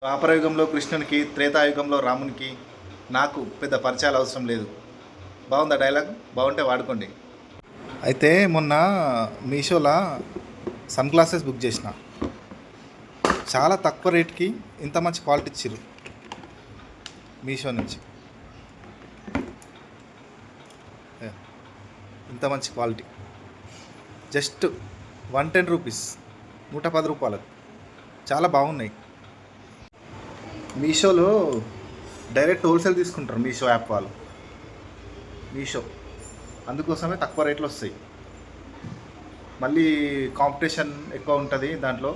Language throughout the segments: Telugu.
ద్వాపరయుగంలో కృష్ణునికి, త్రేతాయుగంలో రామునికి నాకు పెద్ద పరిచయాలు అవసరం లేదు. బాగుందా డైలాగ్? బాగుంటే వాడుకోండి. అయితే మొన్న మీషోలో సన్ గ్లాసెస్ బుక్ చేసిన. చాలా తక్కువ రేట్కి ఇంత మంచి క్వాలిటీ ఇచ్చిర్రు మీషో నుంచి. ఇంత మంచి క్వాలిటీ జస్ట్ 110 రూపీస్, 110 రూపాయలకు చాలా బాగున్నాయి. మీషోలో డైరెక్ట్ హోల్సేల్ తీసుకుంటారు మీషో యాప్ వాళ్ళు. మీషో అందుకోసమే తక్కువ రేట్లు వస్తాయి. మళ్ళీ కాంపిటీషన్ ఎక్కువ ఉంటుంది దాంట్లో,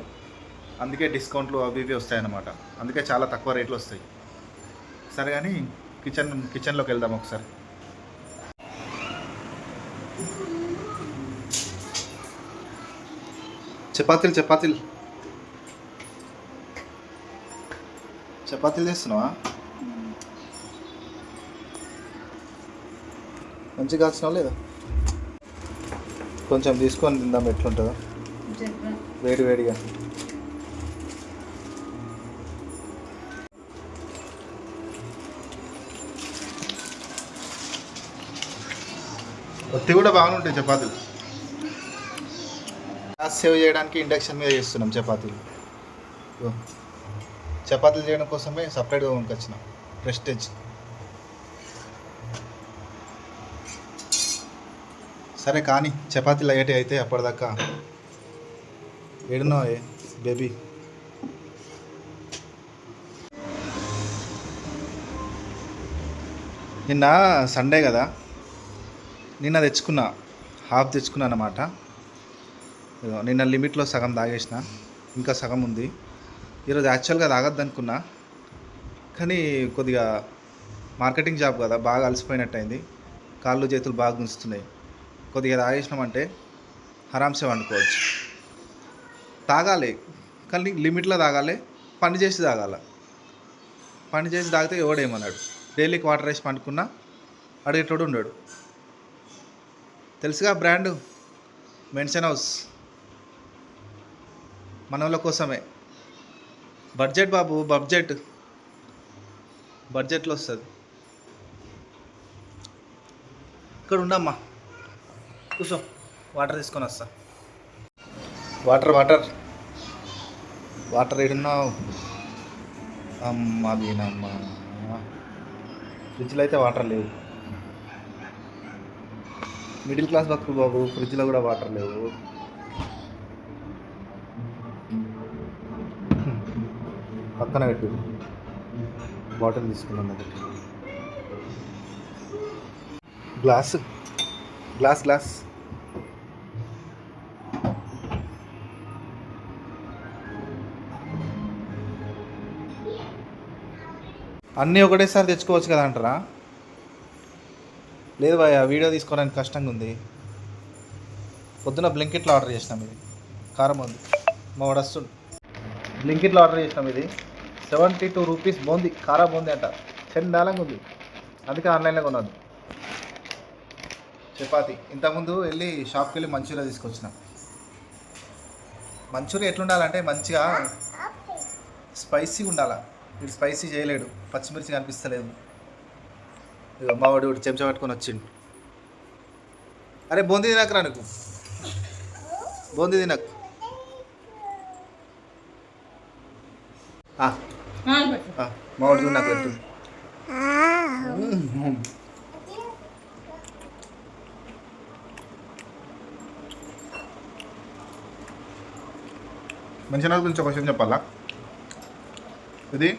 అందుకే డిస్కౌంట్లు అవి ఇవి వస్తాయన్నమాట. అందుకే చాలా తక్కువ రేట్లు వస్తాయి. సరే కానీ కిచెన్లోకి వెళ్దాం ఒకసారి. చపాతీలు చేస్తున్నావా? మంచిగా కాల్చినావు లేదా? కొంచెం తీసుకొని తిందాం, ఎట్లుంటుందో వేడిగా. ఒత్తి కూడా బాగానే ఉంటాయి చపాతీలు. గ్యాస్ సేవ్ చేయడానికి ఇండక్షన్ మీద చేస్తున్నాం చపాతీలు. చపాతీలు చేయడం కోసమే సపరేట్గా కొనుకొచ్చిన ప్రెస్టేజ్. సరే కానీ చపాతీలు అయ్యేటి అయితే అప్పటిదాకా ఏడునో బేబీ. నిన్న సండే కదా, నిన్న తెచ్చుకున్నా, హాఫ్ తెచ్చుకున్నా అన్నమాట. నిన్న లిమిట్లో సగం తాగేసిన, ఇంకా సగం ఉంది. ఈరోజు యాక్చువల్గా తాగద్దు అనుకున్నా, కానీ కొద్దిగా మార్కెటింగ్ జాబ్ కదా, బాగా అలసిపోయినట్టు అయింది. కాళ్ళు చేతులు బాగా గుంజుతున్నాయి. కొద్దిగా తాగేసినామంటే ఆరామ్సే వండుకోవచ్చు. తాగాలి కానీ లిమిట్లో తాగాలి, పని చేసి తాగాల. పని చేసి తాగితే ఎవడేమన్నాడు. డైలీ క్వార్టర్ వేసి పండుకున్నా అడిగేటోడు ఉన్నాడు. తెలుసుగా బ్రాండు మెన్షన్ హౌస్, మన వాళ్ళ కోసమే. బడ్జెట్ బాబు, బడ్జెట్లో వస్తుంది. ఇక్కడ ఉండమ్మా, కూర్చో, వాటర్ తీసుకొని వస్తా. వాటర్ ఏడున్నావు? అమ్మ దీనమ్మ, ఫ్రిడ్జ్లో అయితే వాటర్ లేవు. మిడిల్ క్లాస్ బతుకు బాబు, ఫ్రిడ్జ్లో కూడా వాటర్ లేవు. పక్కన పెట్టు, బాటిల్ తీసుకున్నాం ఒకటి. గ్లాస్ అన్నీ ఒకటేసారి తెచ్చుకోవచ్చు కదా అంటారా? లేదు భయ్యా, వీడియో తీసుకోవడానికి కష్టంగా ఉంది. పొద్దున బ్లింకిట్లో ఆర్డర్ చేసినాం. ఇది కారం ఉంది, మా వాడు వస్తుంది. బ్లింకిట్లో ఆర్డర్ చేసినాం. ఇది 72 రూపీస్ బూంది, కారం బూంది అంట. చండాలంగా ఉంది, అందుకే ఆన్లైన్లో కొనద్దు. చపాతి ఇంతకుముందు వెళ్ళి షాప్కి వెళ్ళి మంచూరియా తీసుకొచ్చిన. మంచూరియా ఎట్లుండాలంటే మంచిగా స్పైసీగా ఉండాలి. వీడు స్పైసీ చేయలేడు, పచ్చిమిర్చి కనిపిస్తలేదు. ఇక మా వాడు చెంచా పట్టుకొని వచ్చిండు. అరే బూందీ తినకరా, నీకు బూందీ తినకు. మా వాడు నాకు పెట్టు. మంచిగా గురించి ఒక విషయం చెప్పాలా. ఇది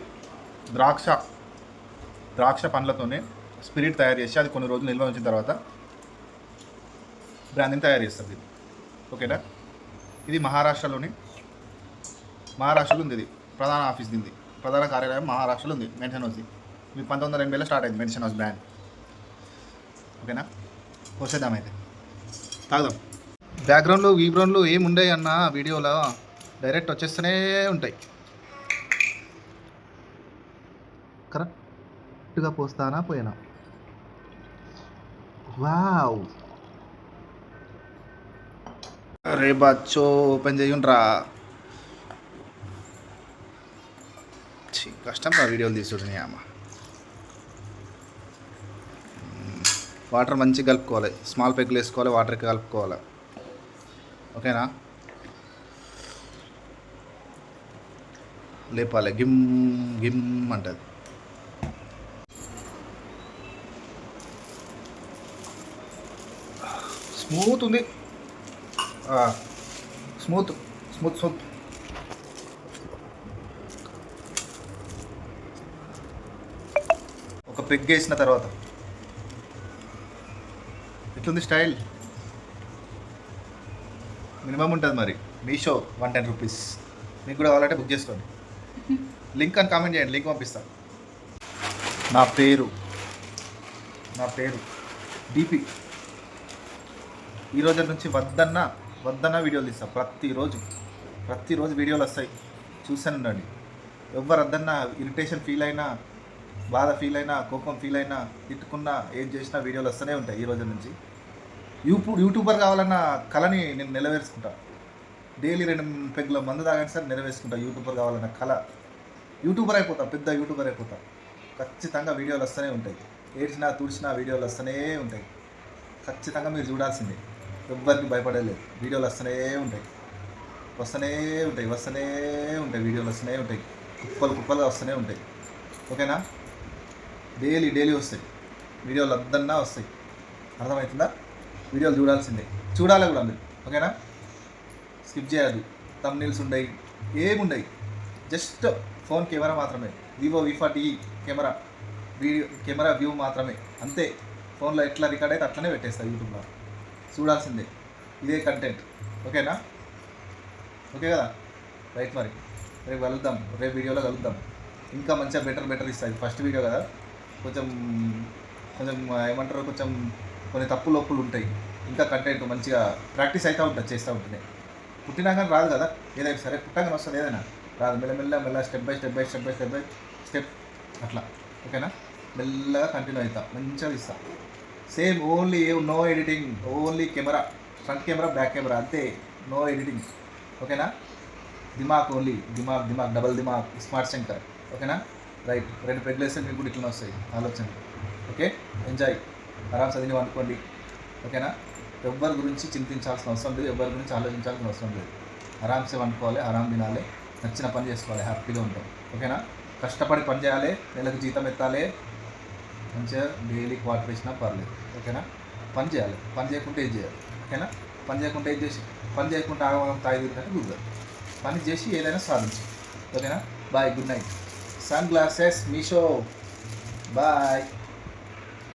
ద్రాక్ష పండ్లతోనే స్పిరిట్ తయారు చేసి అది కొన్ని రోజులు నిల్వ ఉంచిన తర్వాత బ్రాండింగ్ తయారు చేస్తుంది. ఓకేనా? ఇది మహారాష్ట్రలో ఉంది. ఇది ప్రధాన ఆఫీస్, దీనిది ప్రధాన కార్యాలయం మహారాష్ట్రలో ఉంది. Mansion house. ఇది 1980లో స్టార్ట్ అయింది మెన్షన్ హౌస్ బ్రాండ్. ఓకేనా? పోసేద్దాం అయితే, తాగుదాం. బ్యాక్గ్రౌండ్లో ఏముండే అన్న వీడియోలో డైరెక్ట్ వచ్చేస్తూనే ఉంటాయి. కరెక్ట్గా పోస్తానా పోయినా? వావ్, అరే బచ్చో, ఓపెన్ చేయండిరా. కష్టం రా వీడియోలు తీసుకుంటున్నాయి అమ్మ. వాటర్ మంచిగా కలుపుకోవాలి, స్మాల్ పెగ్గులు వేసుకోవాలి, వాటర్కి కలుపుకోవాలి. ఓకేనా? లేపాలి, గిమ్ గిమ్ అంటుంది. స్మూత్ ఉంది, స్మూత్ స్మూత్ స్మూత్. ఒక పెగ్ వేసిన తర్వాత ఇట్లుంది స్టైల్. మినిమం ఉంటుంది మరి. మీషో 110 రూపీస్. మీకు కూడా కావాలంటే బుక్ చేసుకోండి. లింక్ అని కామెంట్ చేయండి, లింక్ పంపిస్తాను. నా పేరు డిపి. ఈ రోజు నుంచి వద్దన్న వీడియోలు తీస్తాను. ప్రతిరోజు వీడియోలు వస్తాయి, చూసాను ఉండండి. ఎవరు వద్దన్నా, ఇరిటేషన్ ఫీల్ అయినా, బాధ ఫీల్ అయినా, కోపం ఫీల్ అయినా, తిట్టుకున్నా, ఏం చేసినా వీడియోలు వస్తూనే ఉంటాయి. ఈ రోజు నుంచి యూట్యూబర్ కావాలన్న కళని నేను నెరవేర్చుకుంటా. డైలీ 2 పెగ్గుల మందు తాగండి సార్, నెరవేర్చుకుంటా. యూట్యూబర్ కావాలన్న కళ. యూట్యూబర్ అయిపోతా, పెద్ద యూట్యూబర్ అయిపోతా. ఖచ్చితంగా వీడియోలు వస్తూనే ఉంటాయి. ఏడ్చినా తుడిచినా వీడియోలు వస్తూనే ఉంటాయి. ఖచ్చితంగా మీరు చూడాల్సిందే. ఎవ్వరికి భయపడలేదు. వీడియోలు వస్తూనే ఉంటాయి. వీడియోలు వస్తూనే ఉంటాయి. కుప్పలుగా వస్తూనే ఉంటాయి. ఓకేనా? డైలీ వస్తాయి వీడియోలు. వద్దన్నా వస్తాయి. అర్థమవుతుందా? వీడియోలు చూడాలి కూడా మీరు. ఓకేనా? స్కిప్ చేయద్దు. థంబ్నెయిల్స్ ఉండయి, ఏముండయి. జస్ట్ ఫోన్ కెమెరా మాత్రమే. వివో V40 కెమెరా వ్యూ మాత్రమే, అంతే. ఫోన్లో ఎట్లా రికార్డ్ అయితే అట్లనే పెట్టేస్తాను యూట్యూబ్లో. చూడాల్సిందే, ఇదే కంటెంట్. ఓకేనా? ఓకే కదా? రైట్. మరి రేపు వీడియోలో కలుద్దాం. ఇంకా మంచిగా బెటర్ ఇస్తుంది. ఫస్ట్ వీడియో కదా, కొంచెం ఏమంటారు, కొన్ని తప్పులు ఒప్పులు ఉంటాయి. ఇంకా కంటెంట్ మంచిగా ప్రాక్టీస్ అవుతూ ఉంటుంది, చేస్తూ ఉంటుంది. పుట్టినాక రాదు కదా ఏదైనా సరే, పుట్టాకనే వస్తుంది ఏదైనా రాదు. మెల్ల స్టెప్ బై స్టెప్ అట్లా. ఓకేనా? మెల్లగా కంటిన్యూ అవుతా, మంచిగా తీస్తా. Same only no editing, only camera, front camera, back camera, అంతే. No editing. ఓకేనా? దిమాగ్ ఓన్లీ, దిమాగ్ డబల్ దిమాగ్, స్మార్ట్ శంకర్. ఓకేనా? రైట్. 2 పెగ్గులు వేస్తే మీకు కూడా ఇట్లా వస్తాయి ఆలోచన. ఓకే? ఎంజాయ్. ఆరామ్ చదివి అనుకోండి. ఓకేనా? ఎవ్వరి గురించి చింతించాల్సిన అవసరం లేదు, ఎవరి గురించి ఆలోచించాల్సిన అవసరం లేదు. ఆరామ్సే వండుకోవాలి, ఆరామ్ తినాలి, నచ్చిన పని చేసుకోవాలి, హ్యాపీగా ఉంటాం. ఓకేనా? కష్టపడి పని చేయాలి, నెలకు జీతం ఎత్తాలి, మంచిగా డైలీ క్వార్టర్ వేసినా పర్లేదు. ఓకేనా? పని చేయాలి, పని చేయకుంటే ఏం చేయాలి? ఓకేనా? పని చేయకుండా ఆగమనం తాగి తిరిగినట్టు కుదరదు. పని చేసి ఏదైనా సాధించు. ఓకేనా? Bye, good night. Sun glasses Meesho. Bye.